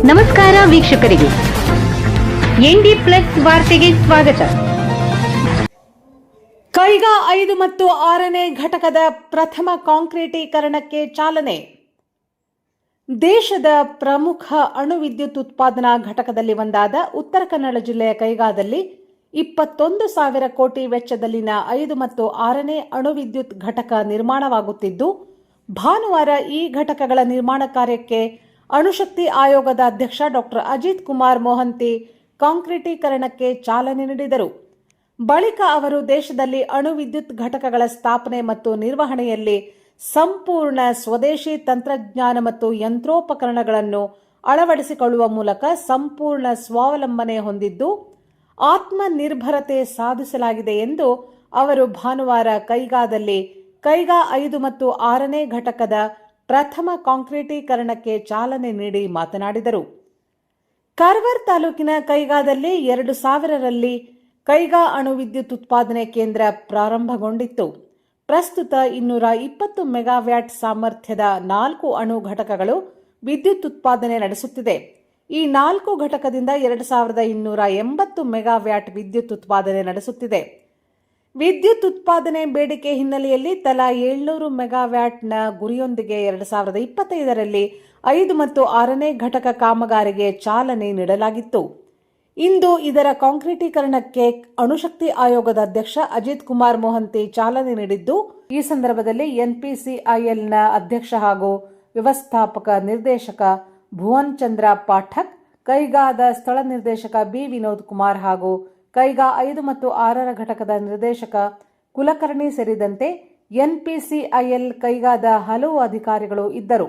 ನಮಸ್ಕಾರ ವೀಕ್ಷಕರಿಗೆ, ND plus ವಾರ್ತೆಗೆ ಸ್ವಾಗತ. ಕೈಗಾ 5 ಮತ್ತು 6ನೇ ಘಟಕದ ಪ್ರಥಮ ಕಾಂಕ್ರೀಟೀಕರಣಕ್ಕೆ ಚಾಲನೆ. ದೇಶದ ಪ್ರಮುಖ ಅಣು ವಿದ್ಯುತ್ ಉತ್ಪಾದನಾ ಘಟಕದಲ್ಲಿ ಒಂದಾದ ಉತ್ತರ ಕನ್ನಡ ಜಿಲ್ಲೆಯ ಕೈಗಾದಲ್ಲಿ 21,000 ಕೋಟಿ ವೆಚ್ಚದಲ್ಲಿನ 5 ಮತ್ತು 6ನೇ ಅಣು ವಿದ್ಯುತ್ ಘಟಕ ನಿರ್ಮಾಣವಾಗುತ್ತಿದ್ದು, ಭಾನುವಾರ ಈ ಘಟಕಗಳ ನಿರ್ಮಾಣ ಕಾರ್ಯಕ್ಕೆ ಅಣುಶಕ್ತಿ ಆಯೋಗದ ಅಧ್ಯಕ್ಷ ಡಾ ಅಜಿತ್ ಕುಮಾರ್ ಮೊಹಂತಿ ಕಾಂಕ್ರೀಟೀಕರಣಕ್ಕೆ ಚಾಲನೆ ನೀಡಿದರು. ಬಳಿಕ ಅವರು ದೇಶದಲ್ಲಿ ಅಣು ವಿದ್ಯುತ್ ಘಟಕಗಳ ಸ್ಥಾಪನೆ ಮತ್ತು ನಿರ್ವಹಣೆಯಲ್ಲಿ ಸಂಪೂರ್ಣ ಸ್ವದೇಶಿ ತಂತ್ರಜ್ಞಾನ ಮತ್ತು ಯಂತ್ರೋಪಕರಣಗಳನ್ನು ಅಳವಡಿಸಿಕೊಳ್ಳುವ ಮೂಲಕ ಸಂಪೂರ್ಣ ಸ್ವಾವಲಂಬನೆ ಹೊಂದಿದ್ದು ಆತ್ಮನಿರ್ಭರತೆ ಸಾಧಿಸಲಾಗಿದೆ ಎಂದು ಅವರು ಭಾನುವಾರ ಕೈಗಾದಲ್ಲಿ ಕೈಗಾ 5 ಮತ್ತು 6ನೇ ಘಟಕದ ಪ್ರಥಮ ಕಾಂಕ್ರೀಟೀಕರಣಕ್ಕೆ ಚಾಲನೆ ನೀಡಿ ಮಾತನಾಡಿದರು. ಕಾರವಾರ ತಾಲೂಕಿನ ಕೈಗಾದಲ್ಲಿ 2000ರಲ್ಲಿ ಕೈಗಾ ಅಣು ವಿದ್ಯುತ್ ಉತ್ಪಾದನೆ ಕೇಂದ್ರ ಪ್ರಾರಂಭಗೊಂಡಿತ್ತು. ಪ್ರಸ್ತುತ 220 ಮೆಗಾವ್ಯಾಟ್ ಸಾಮರ್ಥ್ಯದ 4 ಅಣು ಘಟಕಗಳು ವಿದ್ಯುತ್ ಉತ್ಪಾದನೆ ನಡೆಸುತ್ತಿದೆ. ಈ 4 ಘಟಕದಿಂದ 2280 ಮೆಗಾವ್ಯಾಟ್ ವಿದ್ಯುತ್ ಉತ್ಪಾದನೆ ನಡೆಸುತ್ತಿದೆ. ವಿದ್ಯುತ್ ಉತ್ಪಾದನೆ ಬೇಡಿಕೆ ಹಿನ್ನೆಲೆಯಲ್ಲಿ ತಲಾ 700 ಮೆಗಾವ್ಯಾಟ್ನ ಗುರಿಯೊಂದಿಗೆ 2025ರಲ್ಲಿ 5 ಮತ್ತು 6ನೇ ಘಟಕ ಕಾಮಗಾರಿಗೆ ಚಾಲನೆ ನೀಡಲಾಗಿತ್ತು. ಇಂದು ಇದರ ಕಾಂಕ್ರೀಟೀಕರಣಕ್ಕೆ ಅಣುಶಕ್ತಿ ಆಯೋಗದ ಅಧ್ಯಕ್ಷ ಅಜಿತ್ ಕುಮಾರ್ ಮೊಹಂತಿ ಚಾಲನೆ ನೀಡಿದ್ದು, ಈ ಸಂದರ್ಭದಲ್ಲಿ ಎನ್ಪಿಸಿಐಎಲ್ನ ಅಧ್ಯಕ್ಷ ಹಾಗೂ ವ್ಯವಸ್ಥಾಪಕ ನಿರ್ದೇಶಕ ಭುವನ್ ಚಂದ್ರ ಪಾಠಕ್, ಕೈಗಾದ ಸ್ಥಳ ನಿರ್ದೇಶಕ ಬಿ ವಿನೋದ್ ಕುಮಾರ್ ಹಾಗೂ ಕೈಗಾ 5 ಮತ್ತು 6ರ ಘಟಕದ ನಿರ್ದೇಶಕ ಕುಲಕರ್ಣಿ ಸೇರಿದಂತೆ ಎನ್ಪಿಸಿಐಎಲ್ ಕೈಗಾದ ಹಲವು ಅಧಿಕಾರಿಗಳು ಇದ್ದರು.